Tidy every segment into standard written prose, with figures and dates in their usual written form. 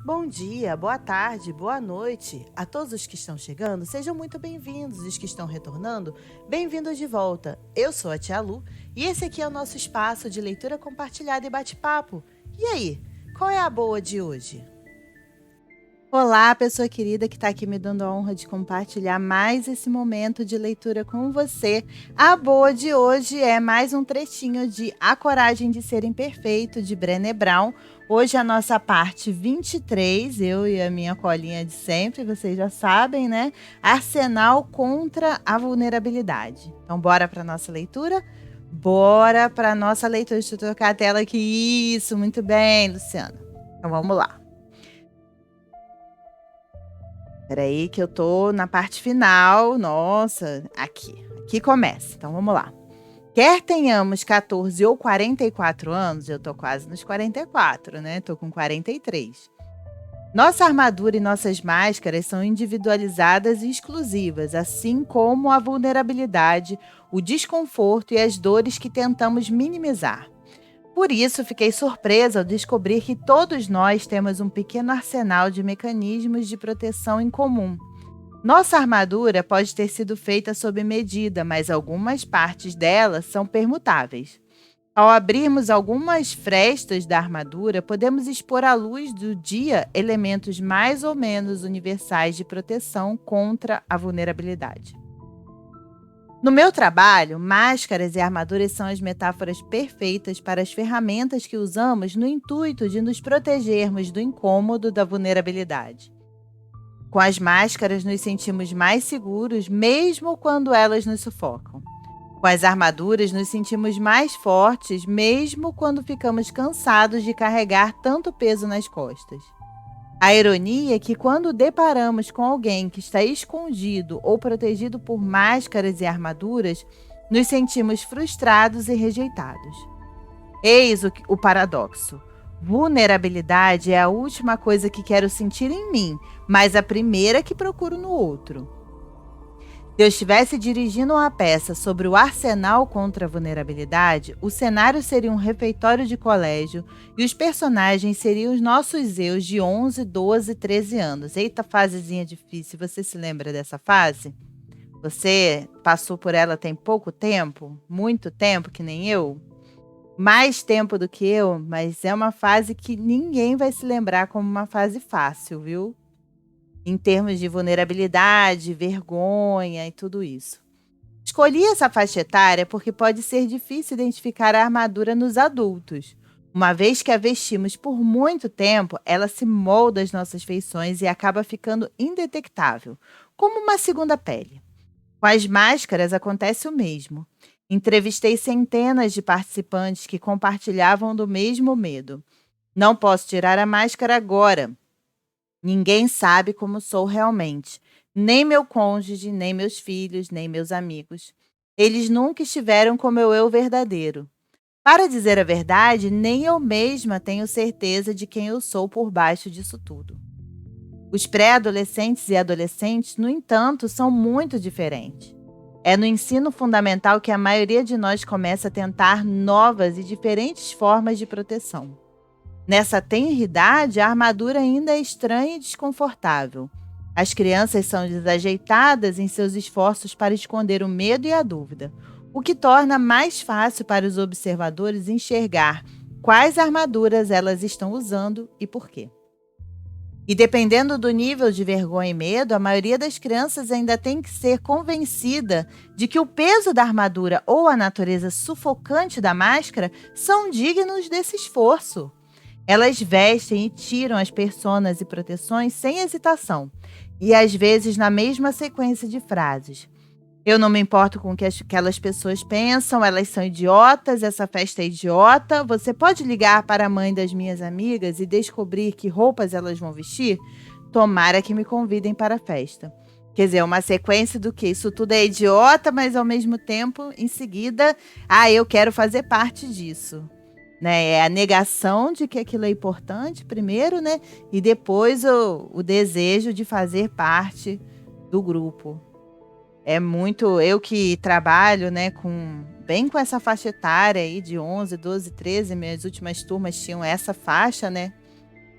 Bom dia, boa tarde, boa noite. A todos os que estão chegando, sejam muito bem-vindos. Os que estão retornando, bem-vindos de volta. Eu sou a Tia Lu e esse aqui é o nosso espaço de leitura compartilhada e bate-papo. E aí, qual é a boa de hoje? Olá, pessoa querida que está aqui me dando a honra de compartilhar mais esse momento de leitura com você. A boa de hoje é mais um trechinho de A Coragem de Ser Imperfeito, de Brené Brown. Hoje a nossa parte 23, eu e a minha colinha de sempre, vocês já sabem, né? Arsenal contra a vulnerabilidade. Então, bora para a nossa leitura? Bora para a nossa leitura. Deixa eu trocar a tela aqui. Isso, muito bem, Luciana. Então, vamos lá. Peraí que eu tô na parte final. Nossa, aqui começa. Então vamos lá. Quer tenhamos 14 ou 44 anos, eu tô quase nos 44, né? Tô com 43. Nossa armadura e nossas máscaras são individualizadas e exclusivas, assim como a vulnerabilidade, o desconforto e as dores que tentamos minimizar. Por isso, fiquei surpresa ao descobrir que todos nós temos um pequeno arsenal de mecanismos de proteção em comum. Nossa armadura pode ter sido feita sob medida, mas algumas partes dela são permutáveis. Ao abrirmos algumas frestas da armadura, podemos expor à luz do dia elementos mais ou menos universais de proteção contra a vulnerabilidade. No meu trabalho, máscaras e armaduras são as metáforas perfeitas para as ferramentas que usamos no intuito de nos protegermos do incômodo da vulnerabilidade. Com as máscaras, nos sentimos mais seguros, mesmo quando elas nos sufocam. Com as armaduras, nos sentimos mais fortes, mesmo quando ficamos cansados de carregar tanto peso nas costas. A ironia é que quando deparamos com alguém que está escondido ou protegido por máscaras e armaduras, nos sentimos frustrados e rejeitados. Eis o paradoxo. Vulnerabilidade é a última coisa que quero sentir em mim, mas a primeira que procuro no outro. Se eu estivesse dirigindo uma peça sobre o arsenal contra a vulnerabilidade, o cenário seria um refeitório de colégio e os personagens seriam os nossos eus de 11, 12, 13 anos. Eita, fasezinha difícil. Você se lembra dessa fase? Você passou por ela tem pouco tempo? Muito tempo, que nem eu? Mais tempo do que eu, mas é uma fase que ninguém vai se lembrar como uma fase fácil, viu? Em termos de vulnerabilidade, vergonha e tudo isso. Escolhi essa faixa etária porque pode ser difícil identificar a armadura nos adultos. Uma vez que a vestimos por muito tempo, ela se molda às nossas feições e acaba ficando indetectável, como uma segunda pele. Com as máscaras acontece o mesmo. Entrevistei centenas de participantes que compartilhavam do mesmo medo. Não posso tirar a máscara agora. Ninguém sabe como sou realmente. Nem meu cônjuge, nem meus filhos, nem meus amigos. Eles nunca estiveram com meu eu verdadeiro. Para dizer a verdade, nem eu mesma tenho certeza de quem eu sou por baixo disso tudo. Os pré-adolescentes e adolescentes, no entanto, são muito diferentes. É no ensino fundamental que a maioria de nós começa a tentar novas e diferentes formas de proteção. Nessa tenridade, a armadura ainda é estranha e desconfortável. As crianças são desajeitadas em seus esforços para esconder o medo e a dúvida, o que torna mais fácil para os observadores enxergar quais armaduras elas estão usando e por quê. E dependendo do nível de vergonha e medo, a maioria das crianças ainda tem que ser convencida de que o peso da armadura ou a natureza sufocante da máscara são dignos desse esforço. Elas vestem e tiram as personas e proteções sem hesitação, e às vezes na mesma sequência de frases. Eu não me importo com o que aquelas pessoas pensam, elas são idiotas, essa festa é idiota. Você pode ligar para a mãe das minhas amigas e descobrir que roupas elas vão vestir? Tomara que me convidem para a festa. Quer dizer, uma sequência do que isso tudo é idiota, mas ao mesmo tempo, em seguida, eu quero fazer parte disso. Né? É a negação de que aquilo é importante, primeiro, né? E depois o desejo de fazer parte do grupo. É muito... Eu que trabalho, né, bem com essa faixa etária aí de 11, 12, 13, minhas últimas turmas tinham essa faixa, né?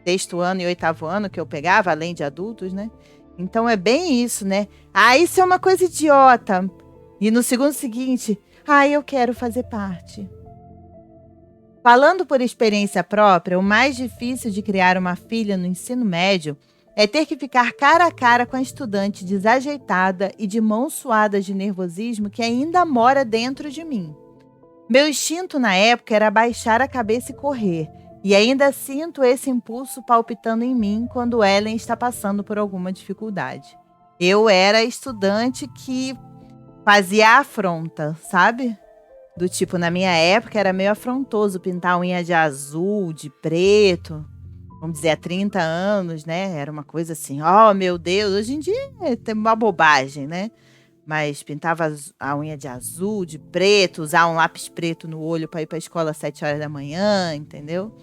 sexto ano e oitavo ano que eu pegava, além de adultos, né? Então é bem isso, né? Ah, isso é uma coisa idiota. E no segundo seguinte, eu quero fazer parte. Falando por experiência própria, o mais difícil de criar uma filha no ensino médio é ter que ficar cara a cara com a estudante desajeitada e de mãos suadas de nervosismo que ainda mora dentro de mim. Meu instinto na época era baixar a cabeça e correr, e ainda sinto esse impulso palpitando em mim quando Ellen está passando por alguma dificuldade. Eu era estudante que fazia afronta, sabe? Do tipo, na minha época era meio afrontoso pintar a unha de azul, de preto, vamos dizer, há 30 anos, né? Era uma coisa assim, oh meu Deus, hoje em dia é uma bobagem, né? Mas pintava a unha de azul, de preto, usar um lápis preto no olho para ir para a escola às 7 horas da manhã, entendeu?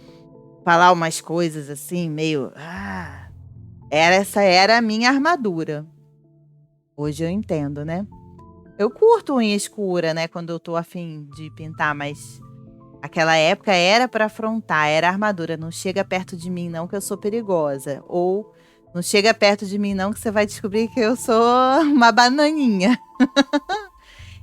Falar umas coisas assim, meio... essa era a minha armadura. Hoje eu entendo, né? Eu curto unha escura, né? Quando eu tô afim de pintar, mas aquela época era para afrontar, era armadura. Não chega perto de mim não que eu sou perigosa. Ou não chega perto de mim não que você vai descobrir que eu sou uma bananinha.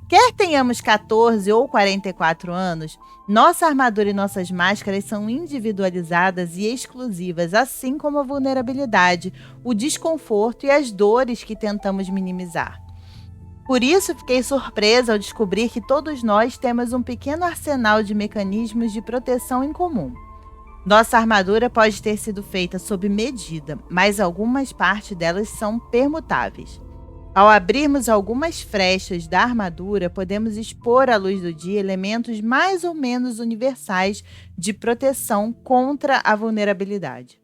Quer tenhamos 14 ou 44 anos, nossa armadura e nossas máscaras são individualizadas e exclusivas, assim como a vulnerabilidade, o desconforto e as dores que tentamos minimizar. Por isso, fiquei surpresa ao descobrir que todos nós temos um pequeno arsenal de mecanismos de proteção em comum. Nossa armadura pode ter sido feita sob medida, mas algumas partes delas são permutáveis. Ao abrirmos algumas frechas da armadura, podemos expor à luz do dia elementos mais ou menos universais de proteção contra a vulnerabilidade.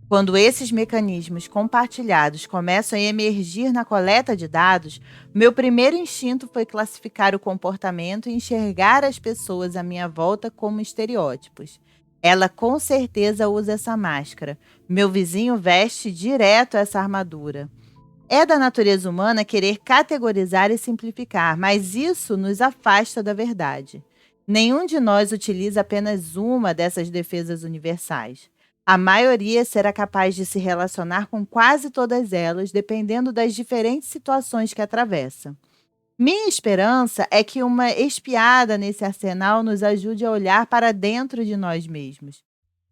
Quando esses mecanismos compartilhados começam a emergir na coleta de dados, meu primeiro instinto foi classificar o comportamento e enxergar as pessoas à minha volta como estereótipos. Ela com certeza usa essa máscara. Meu vizinho veste direto essa armadura. É da natureza humana querer categorizar e simplificar, mas isso nos afasta da verdade. Nenhum de nós utiliza apenas uma dessas defesas universais. A maioria será capaz de se relacionar com quase todas elas, dependendo das diferentes situações que atravessa. Minha esperança é que uma espiada nesse arsenal nos ajude a olhar para dentro de nós mesmos.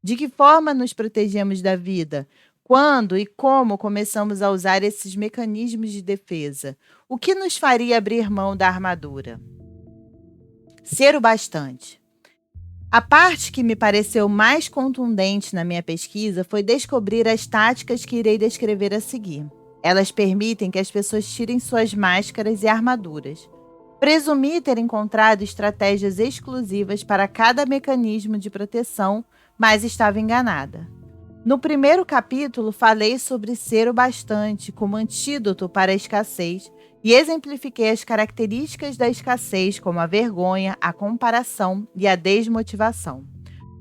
De que forma nos protegemos da vida? Quando e como começamos a usar esses mecanismos de defesa? O que nos faria abrir mão da armadura? Ser o bastante. A parte que me pareceu mais contundente na minha pesquisa foi descobrir as táticas que irei descrever a seguir. Elas permitem que as pessoas tirem suas máscaras e armaduras. Presumi ter encontrado estratégias exclusivas para cada mecanismo de proteção, mas estava enganada. No primeiro capítulo, falei sobre ser o bastante como antídoto para a escassez e exemplifiquei as características da escassez, como a vergonha, a comparação e a desmotivação.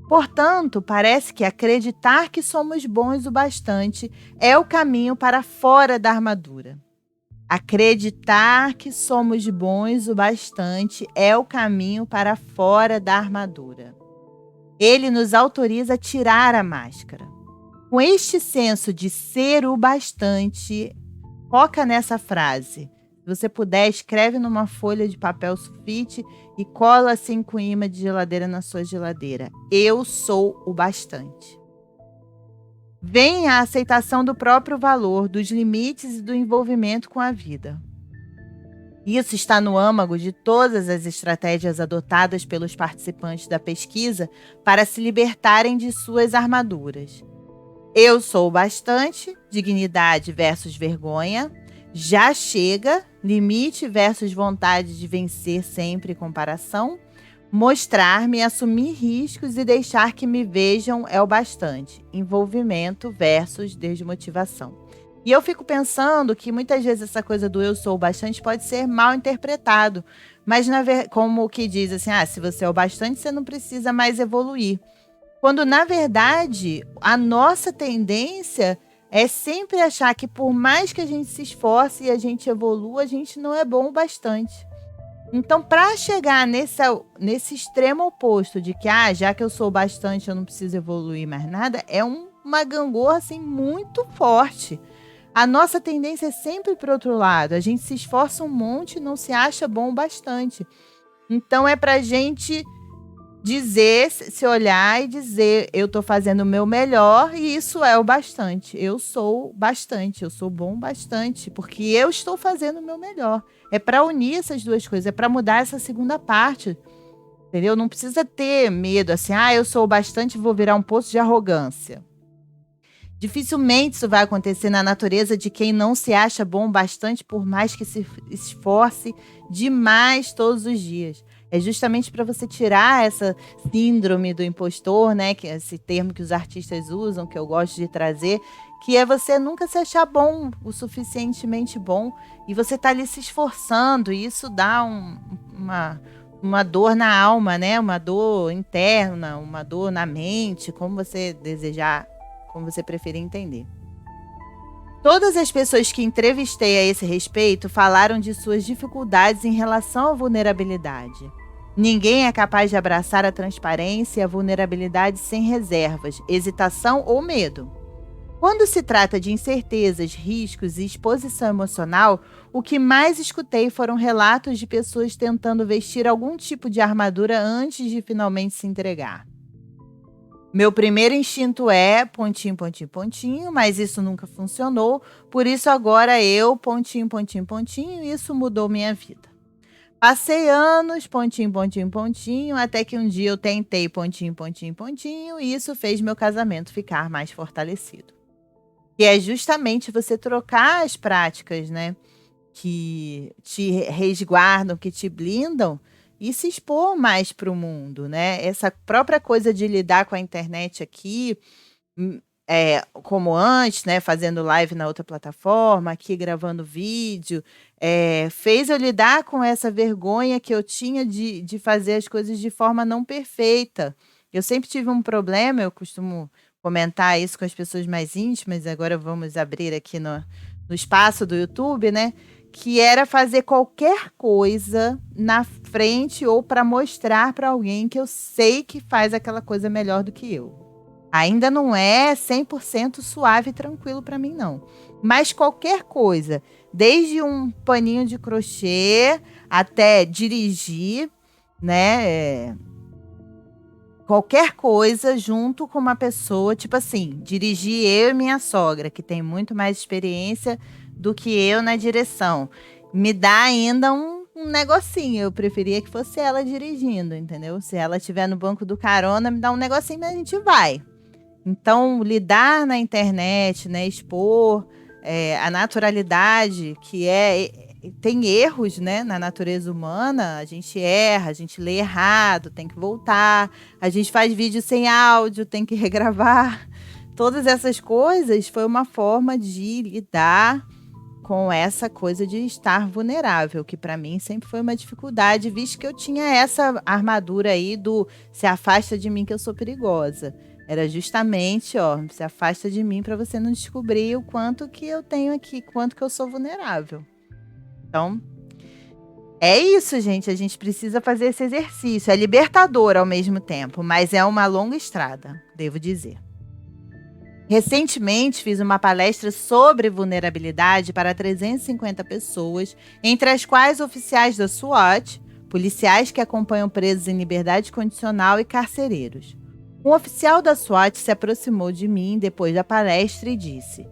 Portanto, parece que acreditar que somos bons o bastante é o caminho para fora da armadura. Acreditar que somos bons o bastante é o caminho para fora da armadura. Ele nos autoriza a tirar a máscara. Com este senso de ser o bastante, foca nessa frase. Se você puder, escreve numa folha de papel sulfite e cola assim com imã de geladeira na sua geladeira. Eu sou o bastante. Vem a aceitação do próprio valor, dos limites e do envolvimento com a vida. Isso está no âmago de todas as estratégias adotadas pelos participantes da pesquisa para se libertarem de suas armaduras. Eu sou o bastante, dignidade versus vergonha, já chega, limite versus vontade de vencer sempre comparação, mostrar-me, assumir riscos e deixar que me vejam é o bastante, envolvimento versus desmotivação. E eu fico pensando que muitas vezes essa coisa do eu sou o bastante pode ser mal interpretado, mas como o que diz assim, se você é o bastante, você não precisa mais evoluir. Quando, na verdade, a nossa tendência é sempre achar que por mais que a gente se esforce e a gente evolua, a gente não é bom o bastante. Então, para chegar nesse extremo oposto de que, já que eu sou bastante, eu não preciso evoluir mais nada, é uma gangorra, assim, muito forte. A nossa tendência é sempre para o outro lado. A gente se esforça um monte e não se acha bom o bastante. Então, é pra gente dizer, se olhar e dizer, eu tô fazendo o meu melhor e isso é o bastante. Eu sou bastante, eu sou bom bastante, porque eu estou fazendo o meu melhor. É para unir essas duas coisas, é para mudar essa segunda parte, entendeu? Não precisa ter medo assim, eu sou bastante e vou virar um poço de arrogância. Dificilmente isso vai acontecer na natureza de quem não se acha bom bastante, por mais que se esforce demais todos os dias. É justamente para você tirar essa síndrome do impostor, né? Que é esse termo que os artistas usam, que eu gosto de trazer, que é você nunca se achar bom, o suficientemente bom, e você tá ali se esforçando, e isso dá uma dor na alma, né? Uma dor interna, uma dor na mente, como você desejar, como você preferir entender. Todas as pessoas que entrevistei a esse respeito falaram de suas dificuldades em relação à vulnerabilidade. Ninguém é capaz de abraçar a transparência e a vulnerabilidade sem reservas, hesitação ou medo. Quando se trata de incertezas, riscos e exposição emocional, o que mais escutei foram relatos de pessoas tentando vestir algum tipo de armadura antes de finalmente se entregar. Meu primeiro instinto é pontinho, pontinho, pontinho, mas isso nunca funcionou, por isso agora eu, pontinho, pontinho, pontinho, isso mudou minha vida. Passei anos, pontinho, pontinho, pontinho, até que um dia eu tentei pontinho, pontinho, pontinho, e isso fez meu casamento ficar mais fortalecido. E é justamente você trocar as práticas, né, que te resguardam, que te blindam, e se expor mais para o mundo, né? Essa própria coisa de lidar com a internet aqui, como antes, né? Fazendo live na outra plataforma, aqui gravando vídeo, fez eu lidar com essa vergonha que eu tinha de fazer as coisas de forma não perfeita. Eu sempre tive um problema, eu costumo comentar isso com as pessoas mais íntimas, agora vamos abrir aqui no espaço do YouTube, né? Que era fazer qualquer coisa na frente ou para mostrar para alguém que eu sei que faz aquela coisa melhor do que eu. Ainda não é 100% suave e tranquilo para mim, não. Mas qualquer coisa, desde um paninho de crochê até dirigir, né? Qualquer coisa junto com uma pessoa, tipo assim, dirigir eu e minha sogra, que tem muito mais experiência do que eu na direção. Me dá ainda um negocinho. Eu preferia que fosse ela dirigindo, entendeu? Se ela estiver no banco do carona, me dá um negocinho, mas a gente vai. Então, lidar na internet, né, expor a naturalidade, que tem erros, né, na natureza humana, a gente erra, a gente lê errado, tem que voltar, a gente faz vídeo sem áudio, tem que regravar. Todas essas coisas foi uma forma de lidar com essa coisa de estar vulnerável, que para mim sempre foi uma dificuldade, visto que eu tinha essa armadura aí do se afasta de mim que eu sou perigosa. Era justamente, se afasta de mim para você não descobrir o quanto que eu tenho aqui, quanto que eu sou vulnerável. Então, é isso, gente. A gente precisa fazer esse exercício. É libertador ao mesmo tempo, mas é uma longa estrada, devo dizer. Recentemente, fiz uma palestra sobre vulnerabilidade para 350 pessoas, entre as quais oficiais da SWAT, policiais que acompanham presos em liberdade condicional e carcereiros. Um oficial da SWAT se aproximou de mim depois da palestra e disse: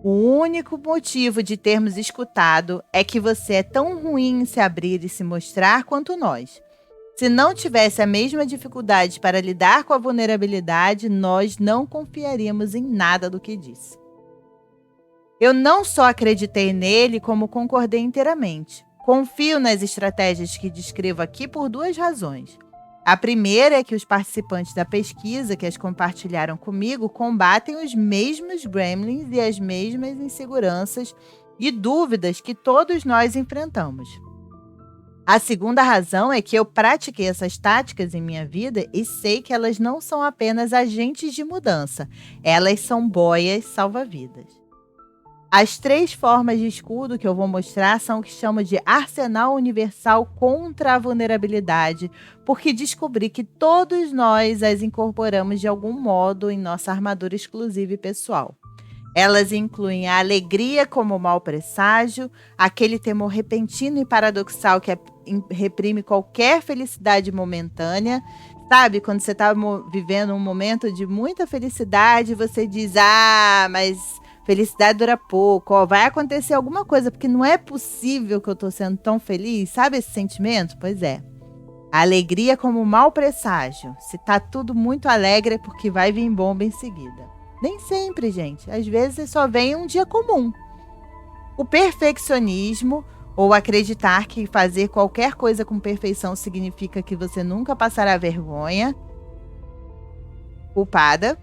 "O único motivo de termos escutado é que você é tão ruim em se abrir e se mostrar quanto nós. Se não tivesse a mesma dificuldade para lidar com a vulnerabilidade, nós não confiaríamos em nada do que disse." Eu não só acreditei nele, como concordei inteiramente. Confio nas estratégias que descrevo aqui por duas razões. A primeira é que os participantes da pesquisa que as compartilharam comigo combatem os mesmos gremlins e as mesmas inseguranças e dúvidas que todos nós enfrentamos. A segunda razão é que eu pratiquei essas táticas em minha vida e sei que elas não são apenas agentes de mudança, elas são boias salva-vidas. As 3 formas de escudo que eu vou mostrar são o que chamo de arsenal universal contra a vulnerabilidade, porque descobri que todos nós as incorporamos de algum modo em nossa armadura exclusiva e pessoal. Elas incluem a alegria como mau presságio, aquele temor repentino e paradoxal que reprime qualquer felicidade momentânea. Sabe, quando você está vivendo um momento de muita felicidade, você diz: "Ah, mas felicidade dura pouco, ó, vai acontecer alguma coisa, porque não é possível que eu estou sendo tão feliz". Sabe esse sentimento? Pois é. A alegria como mau presságio. Se tá tudo muito alegre é porque vai vir bomba em seguida. Nem sempre, gente. Às vezes só vem um dia comum. O perfeccionismo, ou acreditar que fazer qualquer coisa com perfeição significa que você nunca passará vergonha. Culpada.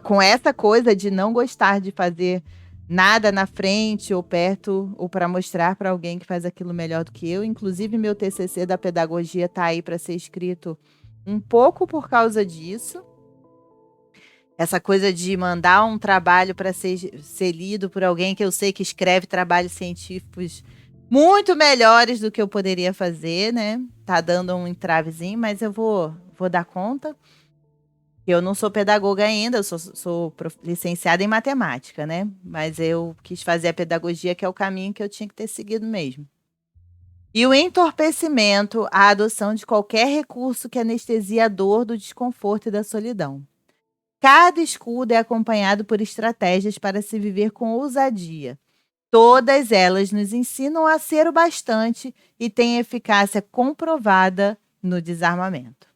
Com essa coisa de não gostar de fazer nada na frente ou perto, ou para mostrar para alguém que faz aquilo melhor do que eu. Inclusive, meu TCC da pedagogia tá aí para ser escrito um pouco por causa disso. Essa coisa de mandar um trabalho para ser lido por alguém que eu sei que escreve trabalhos científicos muito melhores do que eu poderia fazer, né? Tá dando um entravezinho, mas eu vou dar conta. Eu não sou pedagoga ainda, eu sou licenciada em matemática, né? Mas eu quis fazer a pedagogia, que é o caminho que eu tinha que ter seguido mesmo. E o entorpecimento, a adoção de qualquer recurso que anestesia a dor do desconforto e da solidão. Cada escudo é acompanhado por estratégias para se viver com ousadia. Todas elas nos ensinam a ser o bastante e têm eficácia comprovada no desarmamento.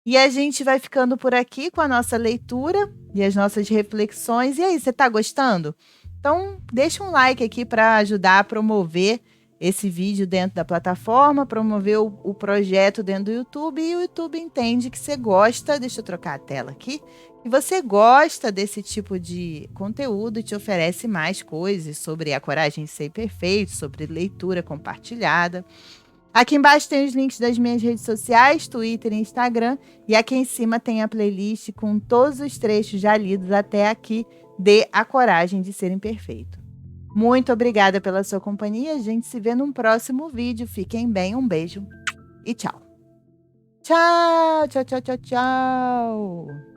E a gente vai ficando por aqui com a nossa leitura e as nossas reflexões. E aí, você está gostando? Então, deixa um like aqui para ajudar a promover esse vídeo dentro da plataforma, promover o projeto dentro do YouTube, e o YouTube entende que você gosta, deixa eu trocar a tela aqui, que você gosta desse tipo de conteúdo e te oferece mais coisas sobre a coragem de ser perfeito, sobre leitura compartilhada. Aqui embaixo tem os links das minhas redes sociais, Twitter e Instagram, e aqui em cima tem a playlist com todos os trechos já lidos até aqui de A Coragem de Ser Imperfeito. Muito obrigada pela sua companhia, a gente se vê num próximo vídeo. Fiquem bem, um beijo e tchau. Tchau, tchau, tchau, tchau, tchau.